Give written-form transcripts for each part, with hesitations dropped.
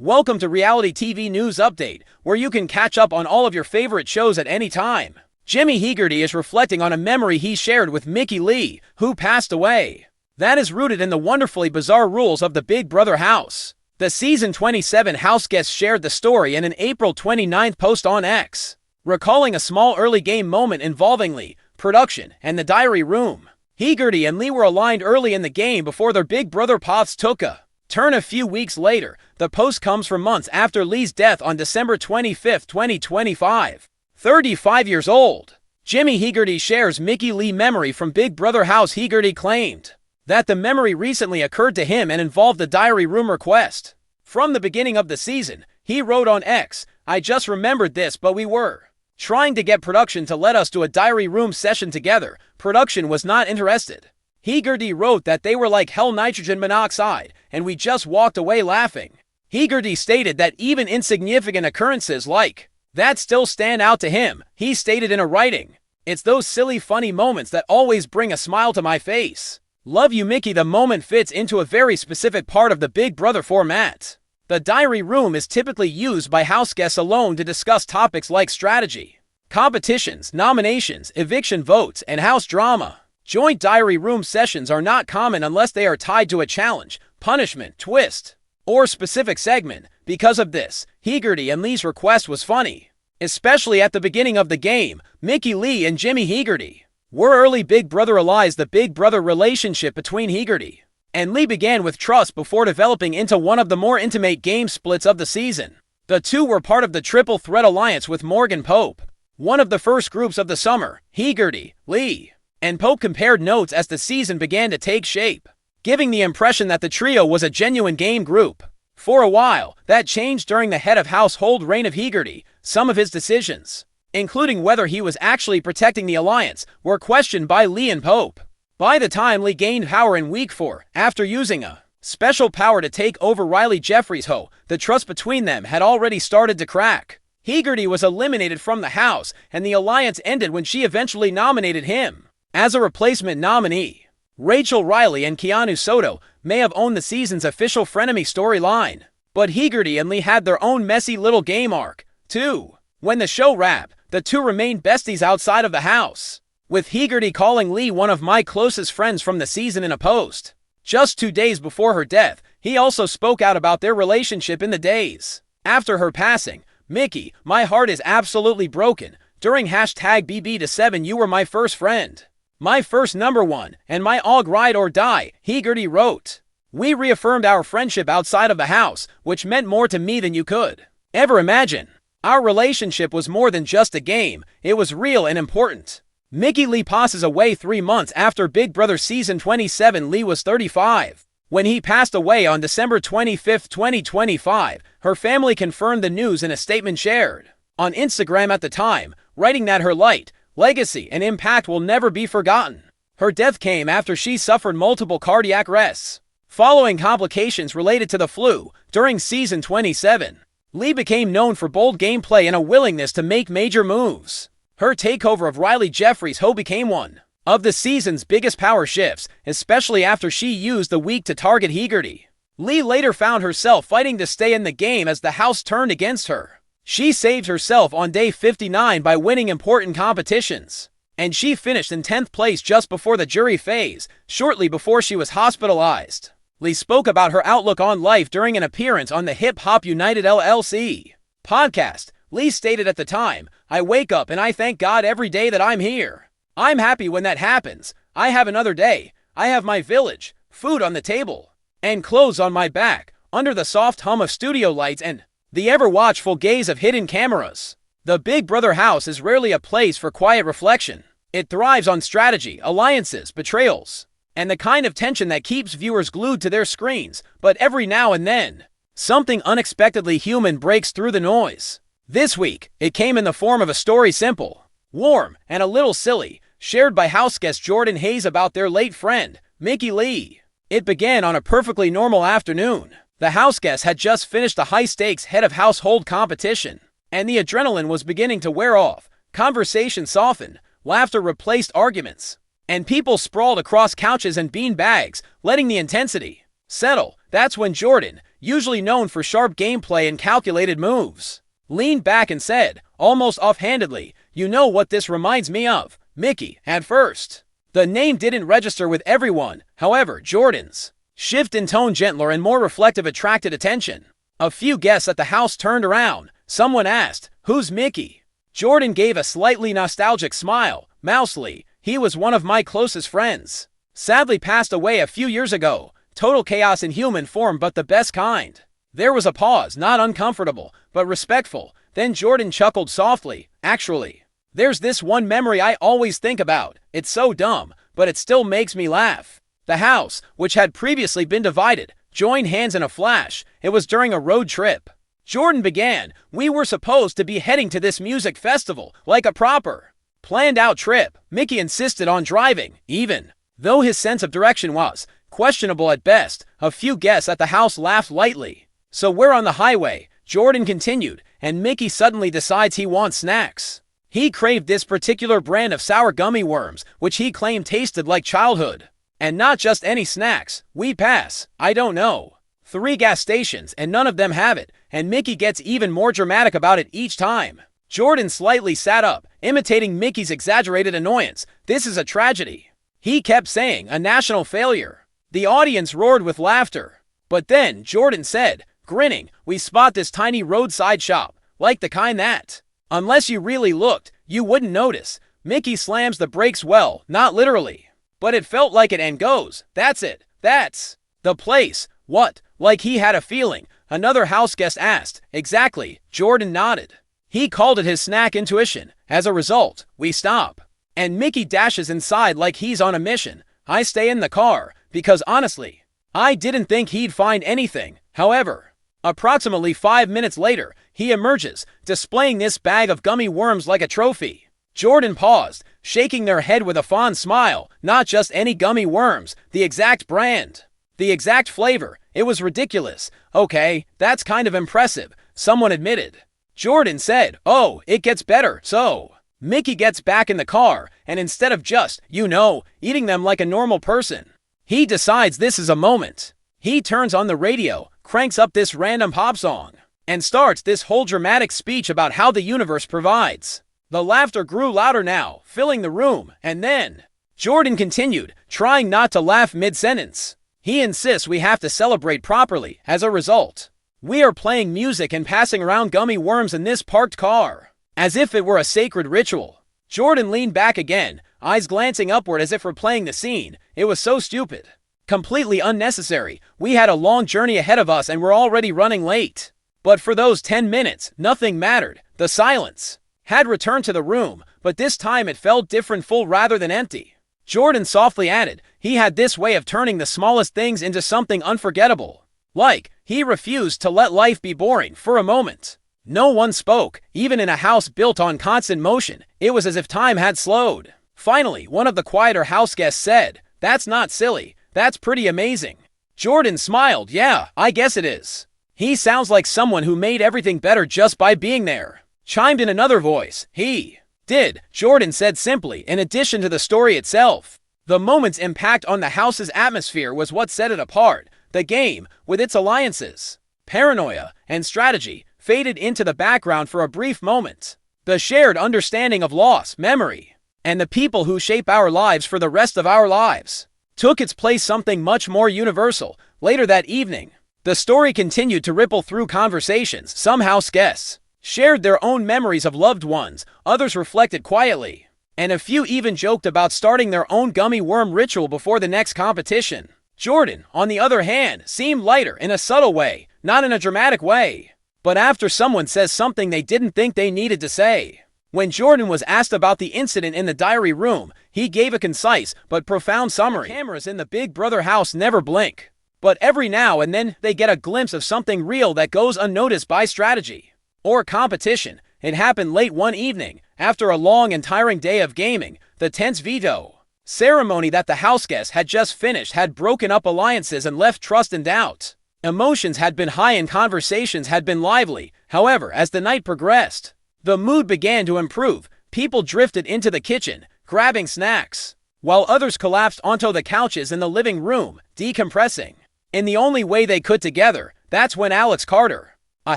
Welcome to Reality TV News Update, where you can catch up on all of your favorite shows at any time. Jimmy Hegarty is reflecting on a memory he shared with Mickey Lee, who passed away. That is rooted in the wonderfully bizarre rules of the Big Brother house. The season 27 Houseguest shared the story in an April 29th post on X, recalling a small early game moment involving Lee, production, and the diary room. Hegarty and Lee were aligned early in the game before their Big Brother paths took a turn a few weeks later. The post comes from months after Lee's death on December 25, 2025. 35 years old, Jimmy Hegarty shares Mickey Lee memory from Big Brother house. Hegarty claimed that the memory recently occurred to him and involved the diary room request. From the beginning of the season, he wrote on X, "I just remembered this, but we were trying to get production to let us do a diary room session together. Production was not interested." Hegarty wrote that they were like hell nitrogen monoxide, and we just walked away laughing. Hegarty stated that even insignificant occurrences like that still stand out to him. He stated in a writing, "It's those silly funny moments that always bring a smile to my face. Love you, Mickey." The moment fits into a very specific part of the Big Brother format. The diary room is typically used by house guests alone to discuss topics like strategy, competitions, nominations, eviction votes, and house drama. Joint diary room sessions are not common unless they are tied to a challenge, punishment, twist, or specific segment. Because of this, Hegarty and Lee's request was funny, especially at the beginning of the game. Mickey Lee and Jimmy Hegarty were early Big Brother allies. The Big Brother relationship between Hegarty and Lee began with trust before developing into one of the more intimate game splits of the season. The two were part of the Triple Threat Alliance with Morgan Pope, one of the first groups of the summer. Hegarty, Lee, and Pope compared notes as the season began to take shape, giving the impression that the trio was a genuine game group. For a while, that changed during the head of household reign of Hegarty. Some of his decisions, including whether he was actually protecting the alliance, were questioned by Lee and Pope. By the time Lee gained power in Week 4, after using a special power to take over Riley Jeffries' the trust between them had already started to crack. Hegarty was eliminated from the house, and the alliance ended when she eventually nominated him as a replacement nominee. Rachel Riley and Keanu Soto may have owned the season's official frenemy storyline, but Hegarty and Lee had their own messy little game arc, too. When the show wrapped, the two remained besties outside of the house, with Hegarty calling Lee one of my closest friends from the season in a post. Just 2 days before her death, he also spoke out about their relationship in the days after her passing. "Mickey, my heart is absolutely broken. During #BB7 you were my first friend, my first number one, and my all ride or die," Hegarty wrote. "We reaffirmed our friendship outside of the house, which meant more to me than you could ever imagine. Our relationship was more than just a game, it was real and important." Mickey Lee passes away 3 months after Big Brother Season 27. Lee was 35 when he passed away on December 25, 2025. Her family confirmed the news in a statement shared on Instagram at the time, writing that her light, legacy, and impact will never be forgotten. Her death came after she suffered multiple cardiac arrests following complications related to the flu. During Season 27, Lee became known for bold gameplay and a willingness to make major moves. Her takeover of Riley Jeffries' became one of the season's biggest power shifts, especially after she used the week to target Hegarty. Lee later found herself fighting to stay in the game as the house turned against her. She saved herself on day 59 by winning important competitions, and she finished in 10th place just before the jury phase, shortly before she was hospitalized. Lee spoke about her outlook on life during an appearance on the Hip Hop United LLC podcast. Lee stated at the time, "I wake up and I thank God every day that I'm here. I'm happy when that happens. I have another day. I have my village, food on the table, and clothes on my back, under the soft hum of studio lights and the ever-watchful gaze of hidden cameras." The Big Brother house is rarely a place for quiet reflection. It thrives on strategy, alliances, betrayals, and the kind of tension that keeps viewers glued to their screens. But every now and then, something unexpectedly human breaks through the noise. This week, it came in the form of a story simple, warm, and a little silly, shared by houseguest Jordan Hayes about their late friend, Mickey Lee. It began on a perfectly normal afternoon. The houseguest had just finished a high-stakes head of household competition, and the adrenaline was beginning to wear off. Conversation softened, laughter replaced arguments, and people sprawled across couches and bean bags, letting the intensity settle. That's when Jordan, usually known for sharp gameplay and calculated moves, leaned back and said, almost offhandedly, "You know what this reminds me of, Mickey." At first, the name didn't register with everyone. However, Jordan's shift in tone, gentler and more reflective, attracted attention. A few guests at the house turned around. Someone asked, "Who's Mickey?" Jordan gave a slightly nostalgic smile. "Mousely, he was one of my closest friends. Sadly passed away a few years ago. Total chaos in human form, but the best kind." There was a pause, not uncomfortable, but respectful. Then Jordan chuckled softly. "Actually, there's this one memory I always think about. It's so dumb, but it still makes me laugh." The house, which had previously been divided, joined hands in a flash. It was during a road trip. Jordan began, "We were supposed to be heading to this music festival, like a proper, planned-out trip. Mickey insisted on driving, even though his sense of direction was questionable at best." A few guests at the house laughed lightly. "So we're on the highway," Jordan continued, "and Mickey suddenly decides he wants snacks. He craved this particular brand of sour gummy worms, which he claimed tasted like childhood. And not just any snacks. We pass, I don't know, 3 gas stations, and none of them have it, and Mickey gets even more dramatic about it each time." Jordan slightly sat up, imitating Mickey's exaggerated annoyance. "This is a tragedy," he kept saying, "a national failure." The audience roared with laughter. But then Jordan said, grinning, "We spot this tiny roadside shop, like the kind that, unless you really looked, you wouldn't notice. Mickey slams the brakes, well, not literally, but it felt like it, and goes, 'That's it. That's the place.'" "What? Like he had a feeling?" another house guest asked. "Exactly," Jordan nodded. "He called it his snack intuition. As a result, we stop, and Mickey dashes inside like he's on a mission. I stay in the car, because honestly, I didn't think he'd find anything. However, approximately 5 minutes later, he emerges, displaying this bag of gummy worms like a trophy." Jordan paused, shaking their head with a fond smile. "Not just any gummy worms, the exact brand, the exact flavor. It was ridiculous." "Okay, that's kind of impressive," someone admitted. Jordan said, "Oh, it gets better." So Mickey gets back in the car, and instead of just, eating them like a normal person, he decides this is a moment. He turns on the radio, cranks up this random pop song, and starts this whole dramatic speech about how the universe provides. The laughter grew louder now, filling the room, and then Jordan continued, trying not to laugh mid-sentence. "He insists we have to celebrate properly. As a result, we are playing music and passing around gummy worms in this parked car, as if it were a sacred ritual." Jordan leaned back again, eyes glancing upward as if replaying the scene. "It was so stupid. Completely unnecessary. We had a long journey ahead of us and we're already running late." But for those 10 minutes, nothing mattered. The silence had returned to the room, but this time it felt different, full rather than empty. Jordan softly added, "He had this way of turning the smallest things into something unforgettable. Like, he refused to let life be boring for a moment." No one spoke, even in a house built on constant motion. It was as if time had slowed. Finally, one of the quieter house guests said, "That's not silly. That's pretty amazing." Jordan smiled. "Yeah, I guess it is. He sounds like someone who made everything better just by being there," chimed in another voice. "He did," Jordan said simply. In addition to the story itself, the moment's impact on the house's atmosphere was what set it apart. The game, with its alliances, paranoia, and strategy, faded into the background for a brief moment. The shared understanding of loss, memory, and the people who shape our lives for the rest of our lives took its place, something much more universal. Later that evening, the story continued to ripple through conversations. Some house guests shared their own memories of loved ones, others reflected quietly, and a few even joked about starting their own gummy worm ritual before the next competition. Jordan, on the other hand, seemed lighter in a subtle way, not in a dramatic way, but after someone says something they didn't think they needed to say. When Jordan was asked about the incident in the diary room, he gave a concise but profound summary. "The cameras in the Big Brother house never blink, but every now and then they get a glimpse of something real that goes unnoticed by strategy or competition. It happened late one evening, after a long and tiring day of gaming. The tense veto ceremony that the house guests had just finished had broken up alliances and left trust in doubt. Emotions had been high and conversations had been lively. However, as the night progressed, the mood began to improve. People drifted into the kitchen, grabbing snacks, while others collapsed onto the couches in the living room, decompressing in the only way they could together. That's when Alex Carter, a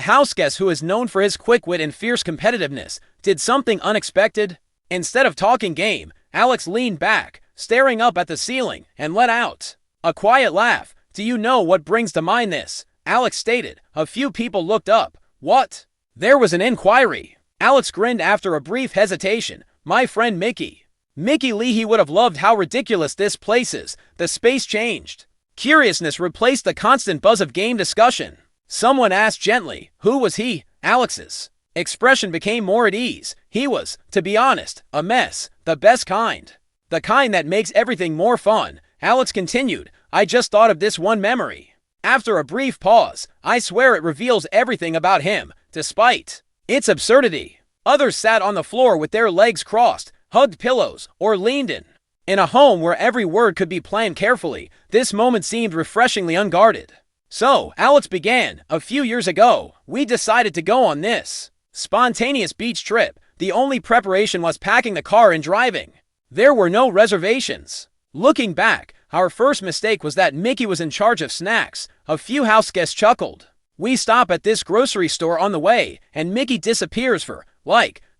houseguest who is known for his quick wit and fierce competitiveness, did something unexpected. Instead of talking game, Alex leaned back, staring up at the ceiling, and let out a quiet laugh. "Do you know what brings to mind this?" Alex stated. A few people looked up. "What?" There was an inquiry. Alex grinned after a brief hesitation. "My friend Mickey." Mickey Lee. He would have loved how ridiculous this place is. The space changed. Curiousness replaced the constant buzz of game discussion. Someone asked gently, "Who was he?" Alex's expression became more at ease. "He was, to be honest, a mess. The best kind. The kind that makes everything more fun." Alex continued, "I just thought of this one memory." After a brief pause, "I swear it reveals everything about him, despite its absurdity." Others sat on the floor with their legs crossed, hugged pillows, or leaned in. In a home where every word could be planned carefully, this moment seemed refreshingly unguarded. "So," Alex began, "a few years ago, we decided to go on this spontaneous beach trip. The only preparation was packing the car and driving. There were no reservations." Looking back, our first mistake was that Mickey was in charge of snacks. A few houseguests chuckled. "We stop at this grocery store on the way, and Mickey disappears for,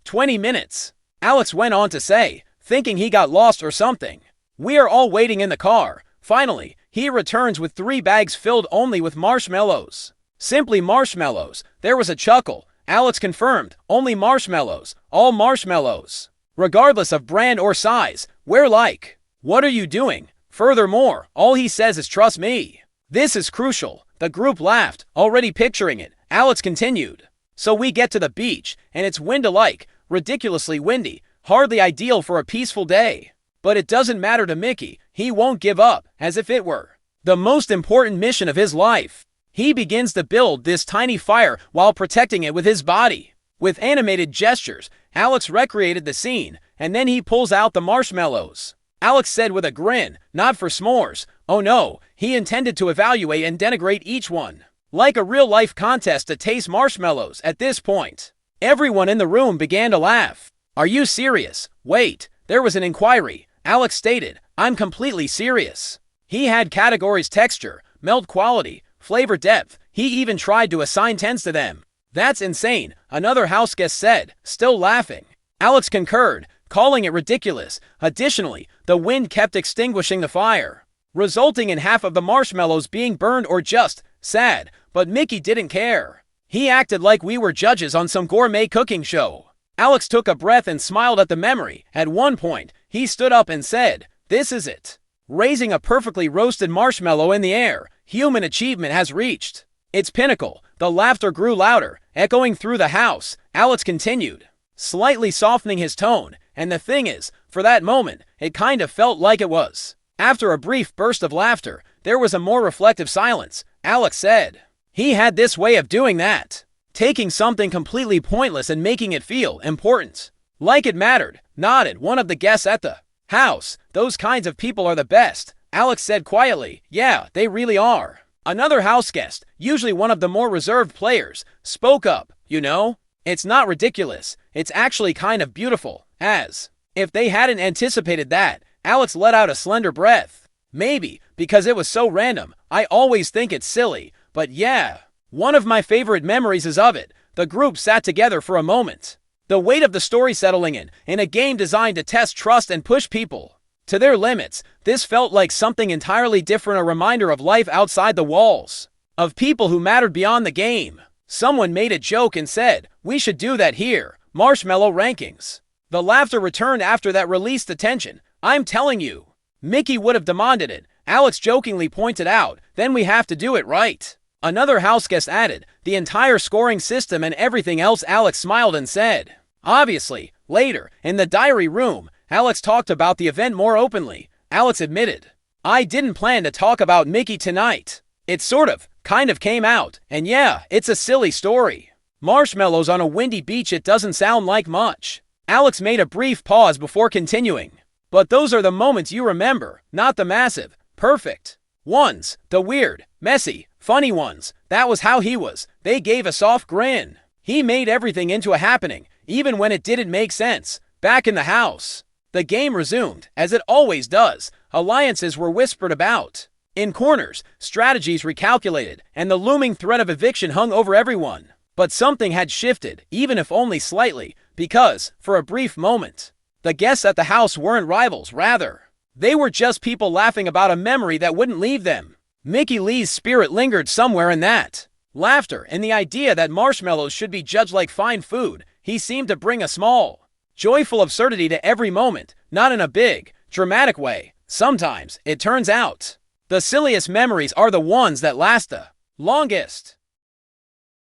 20 minutes. Alex went on to say, "Thinking he got lost or something. We are all waiting in the car. Finally, he returns with 3 bags filled only with marshmallows. Simply marshmallows." There was a chuckle. Alex confirmed, "Only marshmallows. All marshmallows. Regardless of brand or size. We're like, what are you doing? Furthermore, all he says is trust me." This is crucial. The group laughed, already picturing it. Alex continued, "So we get to the beach, and it's wind-alike, ridiculously windy, hardly ideal for a peaceful day. But it doesn't matter to Mickey. He won't give up, as if it were the most important mission of his life. He begins to build this tiny fire while protecting it with his body." With animated gestures, Alex recreated the scene, and then he pulls out the marshmallows. Alex said with a grin, "Not for s'mores. Oh no," he intended to evaluate and denigrate each one. Like a real-life contest to taste marshmallows. At this point, everyone in the room began to laugh. "Are you serious?" "Wait, there was an inquiry." Alex stated, "I'm completely serious." He had categories: texture, melt quality, flavor depth. He even tried to assign 10s to them. "That's insane," another houseguest said, still laughing. Alex concurred, calling it ridiculous. Additionally, the wind kept extinguishing the fire, resulting in half of the marshmallows being burned or just sad. But Mickey didn't care. He acted like we were judges on some gourmet cooking show. Alex took a breath and smiled at the memory. At one point, he stood up and said, "This is it." Raising a perfectly roasted marshmallow in the air, human achievement has reached its pinnacle. The laughter grew louder, echoing through the house. Alex continued, slightly softening his tone, "And the thing is, for that moment, it kind of felt like it was." After a brief burst of laughter, there was a more reflective silence. Alex said, "He had this way of doing that. Taking something completely pointless and making it feel important. Like it mattered." Nodded one of the guests at the house. "Those kinds of people are the best." Alex said quietly, "Yeah, they really are." Another houseguest, usually one of the more reserved players, spoke up. "You know, it's not ridiculous. It's actually kind of beautiful." As if they hadn't anticipated that, Alex let out a slender breath. "Maybe, because it was so random. I always think it's silly. But yeah, one of my favorite memories is of it." The group sat together for a moment, the weight of the story settling in a game designed to test trust and push people to their limits. This felt like something entirely different, a reminder of life outside the walls, of people who mattered beyond the game. Someone made a joke and said, "We should do that here. Marshmallow rankings." The laughter returned after that released the tension. "I'm telling you, Mickey would have demanded it." Alex jokingly pointed out, "Then we have to do it right." Another houseguest added, "The entire scoring system and everything else." Alex smiled and said, "Obviously." Later, in the diary room, Alex talked about the event more openly. Alex admitted, "I didn't plan to talk about Mickey tonight. It kind of came out, and yeah, it's a silly story. Marshmallows on a windy beach, it doesn't sound like much." Alex made a brief pause before continuing, "But those are the moments you remember, not the massive, perfect ones, the weird, messy, funny ones." That was how he was. They gave a soft grin. He made everything into a happening, even when it didn't make sense. Back in the house, the game resumed, as it always does. Alliances were whispered about. In corners, strategies recalculated, and the looming threat of eviction hung over everyone. But something had shifted, even if only slightly, because, for a brief moment, the guests at the house weren't rivals, rather. They were just people laughing about a memory that wouldn't leave them. Mickey Lee's spirit lingered somewhere in that laughter, and the idea that marshmallows should be judged like fine food. He seemed to bring a small, joyful absurdity to every moment, not in a big, dramatic way. Sometimes, it turns out, the silliest memories are the ones that last the longest.